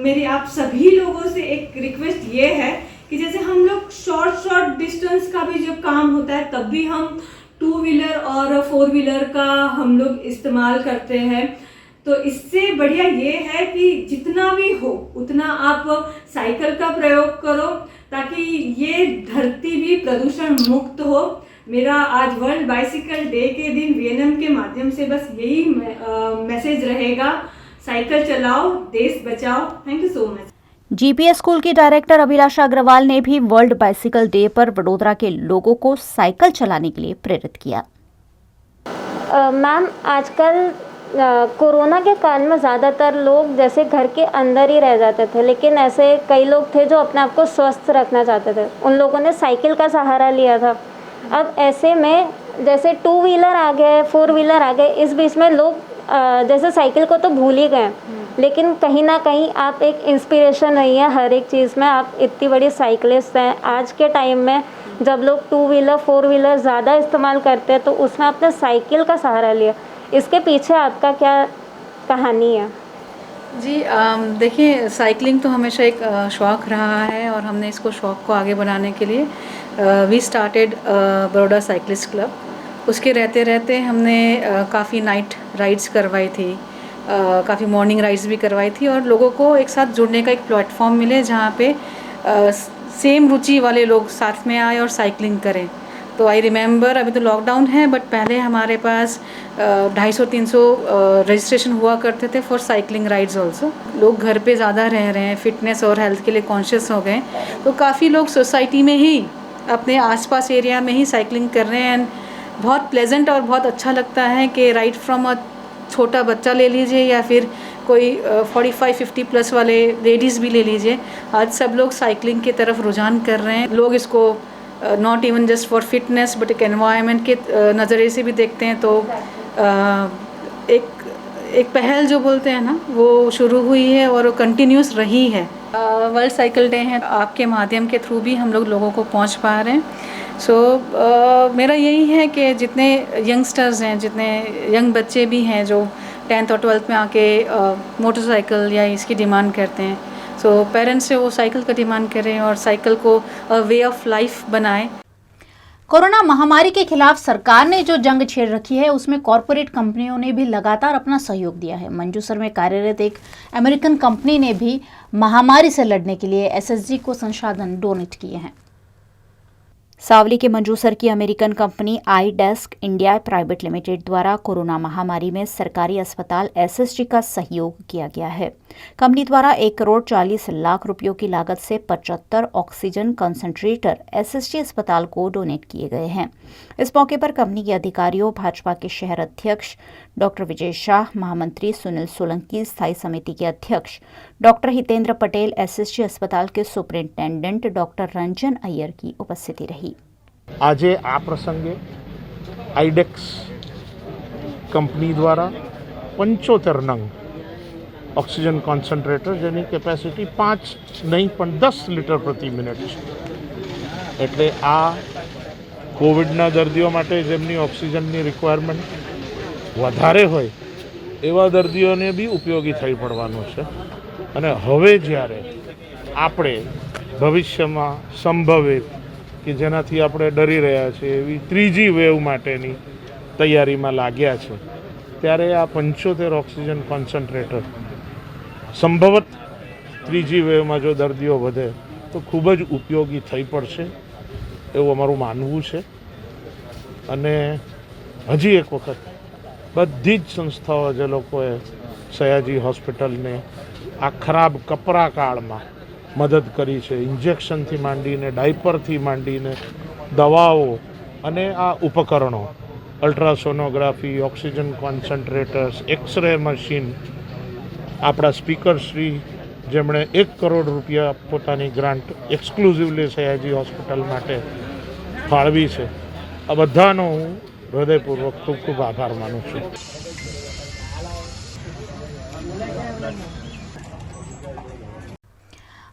Speaker 11: मेरी आप सभी लोगों से एक रिक्वेस्ट ये है कि जैसे हम लोग शॉर्ट डिस्टेंस का भी जब काम होता है तब भी हम 2 व्हीलर और 4 व्हीलर का हम लोग इस्तेमाल करते हैं, तो इससे बढ़िया ये है कि जितना भी हो उतना आप साइकिल का प्रयोग करो ताकि ये धरती भी प्रदूषण मुक्त हो। मेरा आज वर्ल्ड बाइसिकल डे के दिन VNM के माध्यम से बस यही मैसेज रहेगा, साइकिल चलाओ, देश बचाओ। Thank you so much.
Speaker 6: GPS school की डायरेक्टर अभिलाषा अग्रवाल ने भी वर्ल्ड बाइसिकल डे पर वडोदरा के लोगों को साइकिल चलाने के लिए प्रेरित किया।
Speaker 12: मैम, आजकल कोरोना के काल में ज़्यादातर लोग जैसे घर के अंदर ही रह जाते थे, लेकिन ऐसे कई लोग थे जो अपने आप को स्वस्थ रखना चाहते थे। उन लोगों ने साइकिल का सहारा लिया था। अब ऐसे में जैसे 2 व्हीलर आ गए, 4 व्हीलर आ गए, इस बीच में लोग जैसे साइकिल को तो भूल ही गए, लेकिन कहीं ना कहीं आप एक इंस्पिरेशन रही है हर एक चीज़ में। आप इतनी बड़ी साइकिलिस्ट हैं। आज के टाइम में जब लोग 2 व्हीलर 4 व्हीलर ज़्यादा इस्तेमाल करते हैं तो उसमें आपने साइकिल का सहारा लिया। इसके पीछे आपका क्या कहानी है?
Speaker 13: जी देखिए, साइकिलिंग तो हमेशा एक शौक़ रहा है और हमने इसको शौक़ को आगे बढ़ाने के लिए we started Baroda cyclist club. उसके रहते रहते हमने काफ़ी नाइट राइड्स करवाई थी, काफ़ी मॉर्निंग राइड्स भी करवाई थी और लोगों को एक साथ जुड़ने का एक प्लेटफॉर्म मिले जहाँ पे सेम रुचि वाले लोग साथ में आए और साइकिलिंग करें। तो आई रिमेंबर, अभी तो लॉकडाउन है बट पहले हमारे पास 250-300 रजिस्ट्रेशन हुआ करते थे फॉर साइकिलिंग राइड्स ऑल्सो। लोग घर पे ज़्यादा रह रहे हैं, फिटनेस और हेल्थ के लिए कॉन्शियस हो गए, तो काफ़ी लोग सोसाइटी में ही अपने आसपास एरिया में ही साइकिलिंग कर रहे हैं। एंड बहुत प्लेजेंट और बहुत अच्छा लगता है कि राइट फ्रॉम अ छोटा बच्चा ले लीजिए या फिर कोई 45-50 प्लस वाले लेडीज़ भी ले लीजिए, आज सब लोग साइकिलिंग की तरफ रुझान कर रहे हैं। लोग इसको not even just for fitness but एक एनवायरनमेंट के नज़रिए से भी देखते हैं। तो एक पहल जो बोलते हैं ना, वो शुरू हुई है और वो कंटिन्यूस रही है। वर्ल्ड साइकिल डे है, आपके माध्यम के थ्रू भी हम लोग लोगों को पहुंच पा रहे हैं। सो मेरा यही है कि जितने यंगस्टर्स हैं, जितने यंग बच्चे भी हैं जो 10th और 12th में आके मोटरसाइकिल या इसकी डिमांड करते हैं, सो पेरेंट्स से वो साइकिल का डिमांड करें और साइकिल को वे ऑफ लाइफ बनाएं।
Speaker 1: कोरोना महामारी के खिलाफ सरकार ने जो जंग छेड़ रखी है उसमें कॉरपोरेट कंपनियों ने भी लगातार अपना सहयोग दिया है। मंजूसर में कार्यरत एक अमेरिकन कंपनी ने भी महामारी से लड़ने के लिए SSG को संसाधन डोनेट किए हैं।
Speaker 6: सावली के मंजूसर की American company iDesk India private limited द्वारा कोरोना महामारी में सरकारी अस्पताल SSG का सहयोग किया गया है। कंपनी द्वारा 1,40,00,000 रुपयों की लागत से 75 ऑक्सीजन कंसंट्रेटर SSG अस्पताल को डोनेट किए गए हैं। इस मौके पर कंपनी के अधिकारियों, भाजपा के शहर अध्यक्ष डॉक्टर विजय शाह, महामंत्री सुनील सोलंकी, स्थायी समिति के अध्यक्ष डॉक्टर हितेंद्र पटेल, SSG अस्पताल के सुपरिंटेंडेंट डॉक्टर रंजन अय्यर की उपस्थिति रही।
Speaker 14: आज आ प्रसंगे iDesk कंपनी द्वारा 75 नंग ऑक्सीजन कॉन्सन्ट्रेटर જેની કેપેસિટી 5 નહીં પણ 10 લિટર પ્રતિ મિનિટ છે, એટલે આ કોવિડના દર્દીઓ માટે જેમની ઓક્સિજનની રિક્વાયરમેન્ટ વધારે હોય એવા દર્દીઓને બી ઉપયોગી થઈ પડવાનું છે. અને હવે જ્યારે આપણે ભવિષ્યમાં સંભવિત કે જેનાથી આપણે ડરી રહ્યા છીએ એવી ત્રીજી વેવ માટેની તૈયારીમાં લાગ્યા છે, ત્યારે આ 75 ઓક્સિજન કોન્સન્ટ્રેટર સંભવત ત્રીજી વેવમાં જો દર્દીઓ વધે તો ખૂબ જ ઉપયોગી થઈ પડશે એવું અમારું માનવું છે. અને હજી એક વખત બધી જ સંસ્થાઓ જે લોકોએ સયાજી હોસ્પિટલને આ ખરાબ કપરા કાળમાં મદદ કરી છે, ઇન્જેક્શનથી માંડીને ડાયપરથી માંડીને દવાઓ અને આ ઉપકરણો, અલ્ટ્રાસોનોગ્રાફી, ઓક્સિજન કોન્સન્ટ્રેટર્સ, એક્સરે મશીન, આપણા સ્પીકરશ્રી જેમણે 1 કરોડ રૂપિયા પોતાની ગ્રાન્ટ એક્સક્લુઝિવલી સયાજી હોસ્પિટલ માટે ફાળવી છે, આ બધાનો હું હૃદયપૂર્વક ખૂબ ખૂબ આભાર માનું છું.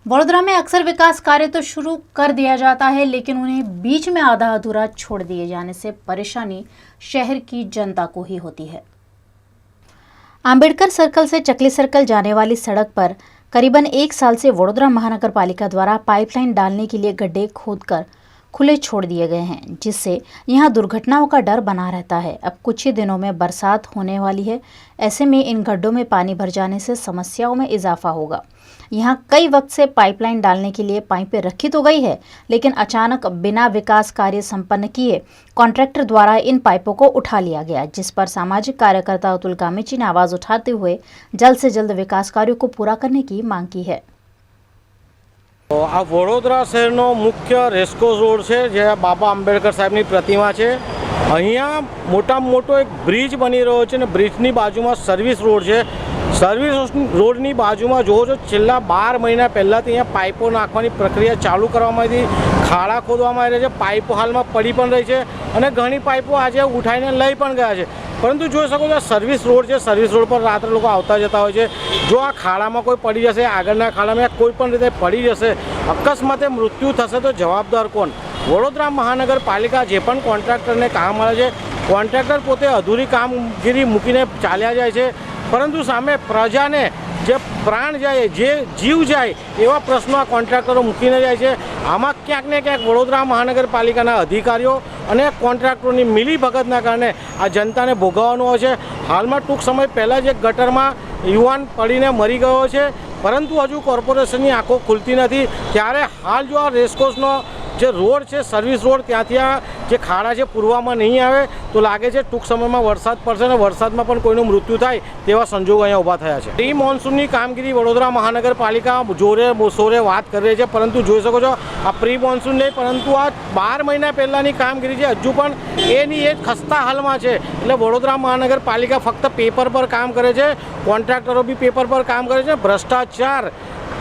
Speaker 1: वडोदरा में अक्सर विकास कार्य तो शुरू कर दिया जाता है, लेकिन उन्हें बीच में आधा अधूरा छोड़ दिए जाने से परेशानी शहर की जनता को ही होती है। अंबेडकर सर्कल से चकली सर्कल जाने वाली सड़क पर करीबन 1 साल से वडोदरा महानगर पालिका द्वारा पाइपलाइन डालने के लिए गड्ढे खोदकर खुले छोड़ दिए गए हैं, जिससे यहाँ दुर्घटनाओं का डर बना रहता है। अब कुछ ही दिनों में बरसात होने वाली है, ऐसे में इन गड्ढों में पानी भर जाने से समस्याओं में इजाफा होगा। यहाँ कई वक्त से पाइपलाइन डालने के लिए पाइपें रखी तो गई है, लेकिन अचानक बिना विकास कार्य संपन्न किए कॉन्ट्रैक्टर द्वारा इन पाइपों को उठा लिया गया, जिस पर सामाजिक कार्यकर्ता अतुल कामेची ने आवाज उठाते हुए जल्द से जल्द विकास कार्यों को पूरा करने की मांग की है।
Speaker 2: आ वडोदरा शहरનો મુખ્ય રેસકોર્સ રોડ છે, જે બાબા આંબેડકર સાહેબની પ્રતિમા છે. અહીંયા મોટામાં મોટો એક બ્રિજ બની રહ્યો છે અને બ્રિજની બાજુમાં સર્વિસ રોડ છે. સર્વિસ રોડની બાજુમાં જોવો છો, છેલ્લા 12 મહિના પહેલાંથી અહીંયા પાઇપો નાખવાની પ્રક્રિયા ચાલુ કરવામાં આવી હતી. ખાડા ખોદવામાં આવી રહ્યા છે, પાઇપો હાલમાં પડી પણ રહી છે અને ઘણી પાઇપો આજે ઉઠાઈને લઈ પણ ગયા છે. પરંતુ જોઈ શકો છો, સર્વિસ રોડ છે, સર્વિસ રોડ પર રાત્રે લોકો આવતા જતા હોય છે. જો આ ખાડામાં કોઈ પડી જશે, આગળના ખાડામાં કોઈ પણ રીતે પડી જશે, અકસ્માતે મૃત્યુ થશે તો જવાબદાર કોણ? વડોદરા મહાનગરપાલિકા જે પણ કોન્ટ્રાક્ટરને કામ મળે છે, કોન્ટ્રાક્ટર પોતે અધૂરી કામગીરી મૂકીને ચાલ્યા જાય છે, પરંતુ સામે પ્રજાને જે પ્રાણ જાય, જે જીવ જાય એવા પ્રશ્નો આ કોન્ટ્રાક્ટરો મૂકીને જાય છે. આમાં ક્યાંક ને ક્યાંક વડોદરા મહાનગરપાલિકાના અધિકારીઓ અને કોન્ટ્રાક્ટરોની મિલીભગતના કારણે આ જનતાને ભોગવવાનું હોય છે. હાલમાં ટૂંક સમય પહેલાં જ એક ગટરમાં યુવાન પડીને મરી ગયો છે, પરંતુ હજુ કોર્પોરેશનની આંખો ખુલતી નથી. ત્યારે હાલ જો આ રેસકોર્સનો જે રોડ છે, સર્વિસ રોડ, ત્યાંથી આ જે ખાડા છે પૂરવામાં નહીં આવે તો લાગે છે ટૂંક સમયમાં વરસાદ પડશે અને વરસાદમાં પણ કોઈનું મૃત્યુ થાય તેવા સંજોગો અહીંયા ઊભા થયા છે. પ્રી મોન્સૂનની કામગીરી વડોદરા મહાનગરપાલિકા જોરે સોરે વાત કરી રહી છે, પરંતુ જોઈ શકો છો આ પ્રી મોન્સૂન નહીં, પરંતુ આ 12 મહિના પહેલાંની કામગીરી છે, હજુ પણ એની એ ખસ્તા હાલમાં છે. એટલે વડોદરા મહાનગરપાલિકા ફક્ત પેપર પર કામ કરે છે, કોન્ટ્રાક્ટરો બી પેપર પર કામ કરે છે. ભ્રષ્ટાચાર,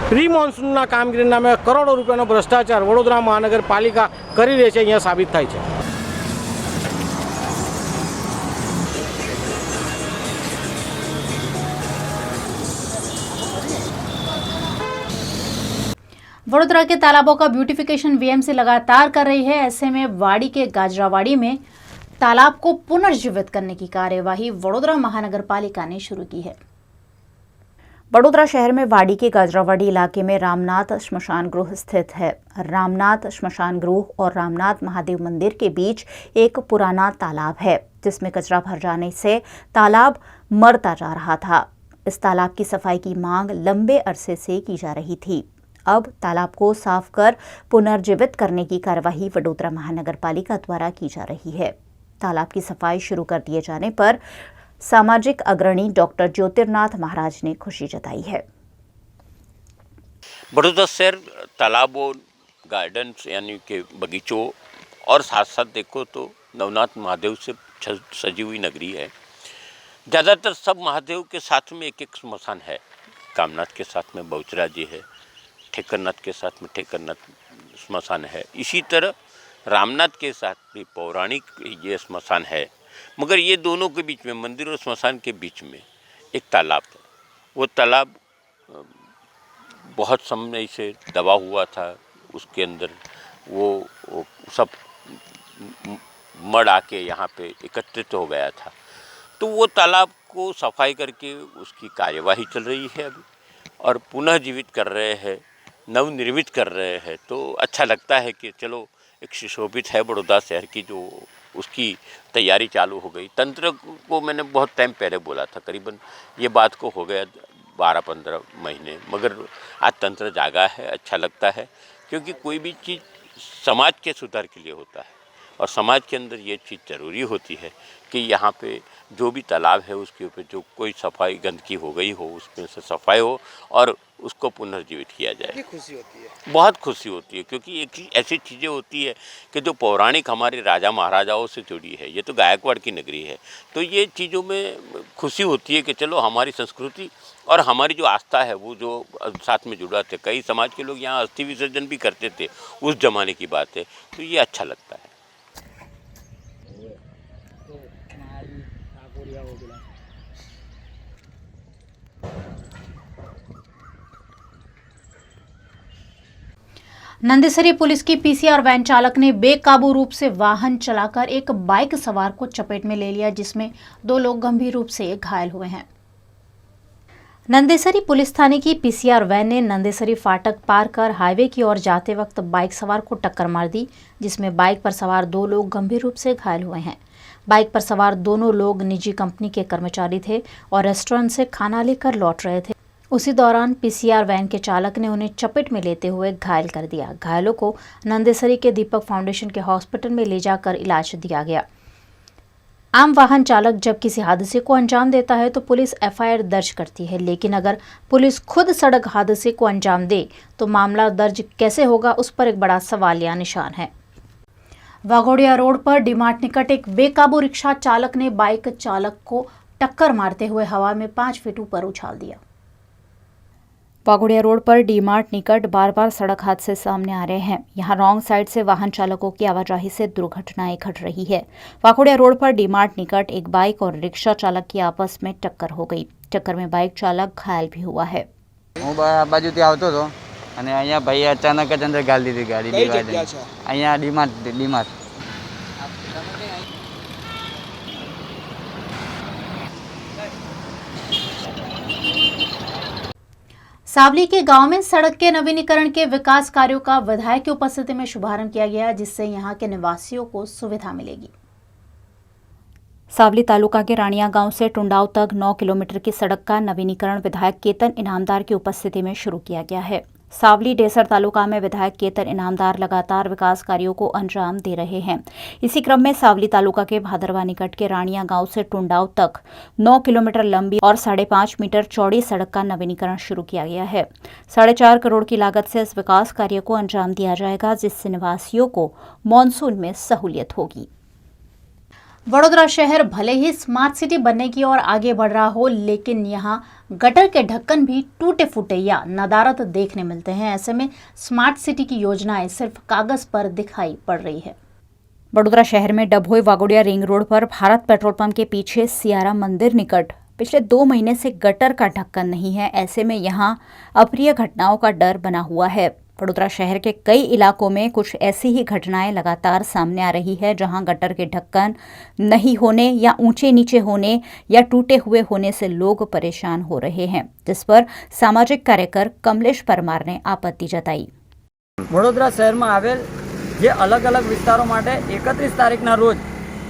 Speaker 2: પ્રી મોન્સૂનના કામગીરી નામે કરોડો રૂપિયાનો ભ્રષ્ટાચાર વડોદરા મહાનગરપાલિકા કરી રહી છે, અહીંયા સાબિત થાય છે.
Speaker 1: वडोदरा के तालाबों का ब्यूटिफिकेशन वीएमसी लगातार कर रही है। ऐसे में वाड़ी के गाजरावाड़ी में तालाब को पुनर्जीवित करने की कार्यवाही वडोदरा महानगर पालिका ने शुरू की है।
Speaker 6: वडोदरा शहर में वाड़ी के गाजरावाड़ी इलाके में रामनाथ श्मशान गृह स्थित है। रामनाथ श्मशान गृह और रामनाथ महादेव मंदिर के बीच एक पुराना तालाब है, जिसमें कचरा भर जाने से तालाब मरता जा रहा था। इस तालाब की सफाई की मांग लंबे अरसे से की जा रही थी। अब तालाब को साफ कर पुनर्जीवित करने की कार्यवाही वडोदरा महानगर पालिका द्वारा की जा रही है। तालाब की सफाई शुरू कर दिए जाने पर सामाजिक अग्रणी डॉक्टर ज्योतिर्नाथ महाराज ने खुशी जताई है।
Speaker 15: वडोदरा शहर तालाबों, गार्डन्स यानी कि बगीचों और साथ साथ देखो तो नवनाथ महादेव से सजी हुई नगरी है। ज़्यादातर सब महादेव के साथ में एक एक स्मशान है। कामनाथ के साथ में बहुचरा जी है, ठेकरनाथ के साथ में ठेकरनाथ स्मशान है। इसी तरह रामनाथ के साथ भी पौराणिक ये स्मशान है, मगर ये दोनों के बीच में, मंदिर और स्मशान के बीच में एक तालाब है। वो तालाब बहुत समय से दबा हुआ था, उसके अंदर वो सब मड आके यहाँ पे एकत्रित हो गया था। तो वो तालाब को सफाई करके उसकी कार्यवाही चल रही है अभी, और पुनः जीवित कर रहे हैं, नवनिर्मित कर रहे हैं। तो अच्छा लगता है कि चलो एक सुशोभित है बड़ौदा शहर की, जो उसकी तैयारी चालू हो गई। तंत्र को मैंने बहुत टाइम पहले बोला था, करीबन ये बात को हो गया 12-15 महीने, मगर आज तंत्र जागा है। अच्छा लगता है, क्योंकि कोई भी चीज़ समाज के सुधार के लिए होता है, और समाज के अंदर ये चीज़ ज़रूरी होती है कि यहाँ पे जो भी तालाब है उसके ऊपर जो कोई सफाई गंदगी हो गई हो उसमें से सफाई हो और उसको पुनर्जीवित किया जाए।
Speaker 16: खुशी होती है,
Speaker 15: बहुत खुशी होती है, क्योंकि एक ऐसी चीज़ें होती है कि जो पौराणिक हमारे राजा महाराजाओं से जुड़ी है। ये तो गायकवाड़ की नगरी है, तो ये चीज़ों में खुशी होती है कि चलो हमारी संस्कृति और हमारी जो आस्था है वो जो साथ में जुड़ा थे। कई समाज के लोग यहाँ अस्थि विसर्जन भी करते थे, उस जमाने की बात है। तो ये अच्छा लगता है।
Speaker 1: नंदेसरी पुलिस की पीसीआर वैन चालक ने बेकाबू रूप से वाहन चलाकर एक बाइक सवार को चपेट में ले लिया, जिसमें 2 लोग गंभीर रूप से घायल हुए हैं। नंदेसरी पुलिस थाने की पीसीआर वैन ने नंदेसरी फाटक पार कर हाईवे की ओर जाते वक्त बाइक सवार को टक्कर मार दी, जिसमें बाइक पर सवार 2 लोग गंभीर रूप से घायल हुए हैं। बाइक पर सवार दोनों लोग निजी कंपनी के कर्मचारी थे और रेस्टोरेंट से खाना लेकर लौट रहे थे। उसी दौरान पीसीआर वैन के चालक ने उन्हें चपेट में लेते हुए घायल कर दिया। घायलों को नंदेसरी के दीपक फाउंडेशन के हॉस्पिटल में ले जाकर इलाज दिया गया। आम वाहन चालक जब किसी हादसे को अंजाम देता है तो पुलिस एफआईआर दर्ज करती है, लेकिन अगर पुलिस खुद सड़क हादसे को अंजाम दे तो मामला दर्ज कैसे होगा, उस पर एक बड़ा सवालिया निशान है। वाघोड़िया रोड पर डीमार्ट निकट एक बेकाबू रिक्शा चालक ने बाइक चालक को टक्कर मारते हुए हवा में 5 फीट ऊपर उछाल दिया।
Speaker 6: वाघोड़िया रोड पर डीमार्ट निकट बार बार सड़क हादसे सामने आ रहे हैं। यहां रॉन्ग साइड से वाहन चालकों की आवाजाही से दुर्घटनाएं घट रही है। वाघोड़िया रोड पर डीमार्ट निकट एक बाइक और रिक्शा चालक की आपस में टक्कर हो गई। टक्कर में बाइक चालक घायल भी हुआ है।
Speaker 17: હું બાજુથી આવતો હતો અને અહીંયા ભાઈ અચાનક જ અંદર ગાળી દીધી ગાડી ડિવાઈડર। અહીંયા ડીમાર્ટ
Speaker 1: सावली के गांव में सड़क के नवीनीकरण के विकास कार्यों का विधायक की उपस्थिति में शुभारंभ किया गया, जिससे यहां के निवासियों को सुविधा मिलेगी।
Speaker 6: सावली तालुका के रानिया गांव से टुंडाव तक 9 किलोमीटर की सड़क का नवीनीकरण विधायक केतन इनामदार की उपस्थिति में शुरू किया गया है। सावली डेसर तालुका में विधायक केतन इनामदार लगातार विकास कार्यों को अंजाम दे रहे हैं। इसी क्रम में सावली तालुका के भादरवा निकट के रानिया गांव से टुंडाव तक 9 किलोमीटर लंबी और 5.5 मीटर चौड़ी सड़क का नवीनीकरण शुरू किया गया है। 4.5 करोड़ की लागत से इस विकास कार्य को अंजाम दिया जाएगा, जिससे निवासियों को मानसून में सहूलियत होगी।
Speaker 1: वडोदरा शहर भले ही स्मार्ट सिटी बनने की ओर आगे बढ़ रहा हो, लेकिन यहाँ गटर के ढक्कन भी टूटे फूटे या नदारद देखने मिलते हैं। ऐसे में स्मार्ट सिटी की योजनाएं सिर्फ कागज पर दिखाई पड़ रही है।
Speaker 6: वडोदरा शहर में डभोई वाघोड़िया रिंग रोड पर भारत पेट्रोल पंप के पीछे सियारा मंदिर निकट पिछले 2 महीने से गटर का ढक्कन नहीं है। ऐसे में यहाँ अप्रिय घटनाओं का डर बना हुआ है। वडोदरा शहर के कई इलाकों में कुछ ऐसी ही घटनाएं लगातार सामने आ रही है, जहां गटर के ढक्कन नहीं होने या ऊंचे नीचे होने या टूटे हुए होने से लोग परेशान हो रहे हैं, जिस पर सामाजिक कार्यकर कमलेश परमार ने आपत्ति जताई।
Speaker 18: वडोदरा शहर में आवेल जे अलग अलग विस्तारों माटे 31 तारीखना रोज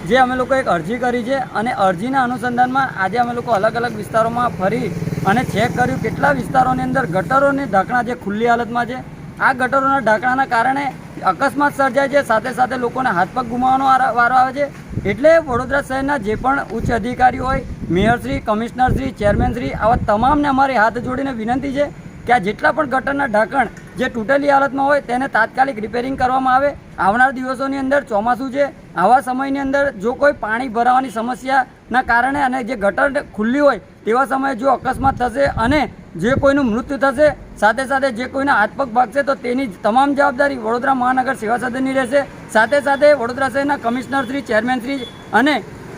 Speaker 18: जे अमे लोको एक अरजी करी छे अने अरजीना अनुसंधानमा आज अमे लोको अलग अलग विस्तारों में फरी अने चेक कर्युं केटला विस्तारोनी अंदर गटरोनी ढांकणा जे खुल्ली हालतमां छे। आ गटरोना ढांकणाना कारणे अकस्मात सर्जाय छे, साथे साथे लोकोने हाथ पग गुमावવાનો वारो आवे छे। एटले वडोदरा शहेરના जे पण उच्च अधिकारी होय, मेयरश्री, कमिश्नरश्री, चेरमेनश्री, आवा तमामने अमारी हाथ जोड़ीने विनंती छे कि आ जेटला पण गटરના ढांकण जे तूटेली हालतमां होय तेने तात्कालिक रिपेरिंग करवामां आवे। आवनार दिवसोनी अंदर ચોમાસું છે, आवा समयनी अंदर जो कोई पाणी भरावानी समस्याना कारणे अने जे गटर खुल्ली होय तेवा समये जो अकस्मात थशे अने जे कोईनुं मृत्यु थशे, साथे साथे जे कोईना हाथ पग भागशे तो तेनी तमाम जवाबदारी वडोदरा महानगर सेवा सदननी रहेशे। साथे साथे वडोदरा शहेરના कमिश्नरश्री, चेरमेनश्री अने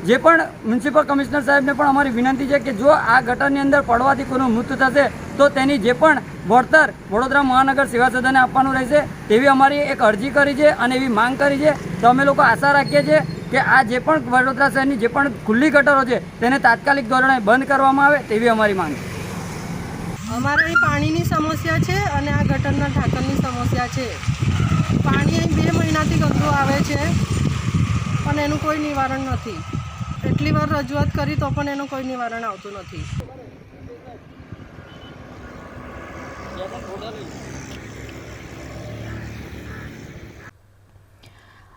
Speaker 18: જે પણ મ્યુનિસિપલ કમિશનર સાહેબને પણ અમારી વિનંતી છે કે જો આ ગટરની અંદર પડવાથી કોઈનું મૃત્યુ થશે તો તેની જે પણ વળતર વડોદરા મહાનગર સેવા સદને આપવાનું રહેશે તેવી અમારી એક અરજી કરી છે અને એવી માંગ કરી છે. તો અમે લોકો આશા રાખીએ છીએ કે આ જે પણ વડોદરા શહેરની જે પણ ખુલ્લી ગટરો છે તેને તાત્કાલિક ધોરણે બંધ કરવામાં આવે તેવી અમારી માંગ છે.
Speaker 16: અમારે અહીં પાણીની સમસ્યા છે અને આ ગટરના ઢાંકણની સમસ્યા છે. પાણી અહીં 2 મહિનાથી ગંદુ આવે છે અને એનું કોઈ નિવારણ નથી. એટલી વાર રજૂઆત કરી તો પણ એનું કોઈ નિવારણ આવતું નથી.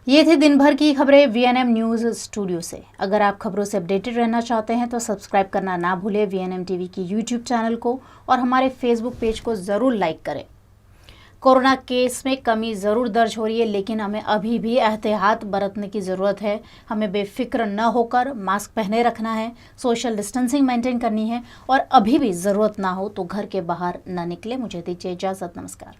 Speaker 1: ये थी दिन भर की खबरें VNM न्यूज़ स्टूडियो से। अगर आप खबरों से अपडेटेड रहना चाहते हैं तो सब्सक्राइब करना ना भूलें VNM TV की YouTube चैनल को और हमारे Facebook पेज को ज़रूर लाइक करें। कोरोना केस में कमी ज़रूर दर्ज हो रही है, लेकिन हमें अभी भी एहतियात बरतने की ज़रूरत है। हमें बेफिक्र न होकर मास्क पहने रखना है, सोशल डिस्टेंसिंग मेंटेन करनी है और अभी भी ज़रूरत ना हो तो घर के बाहर न निकले। मुझे दीजिए इजाज़त। नमस्कार।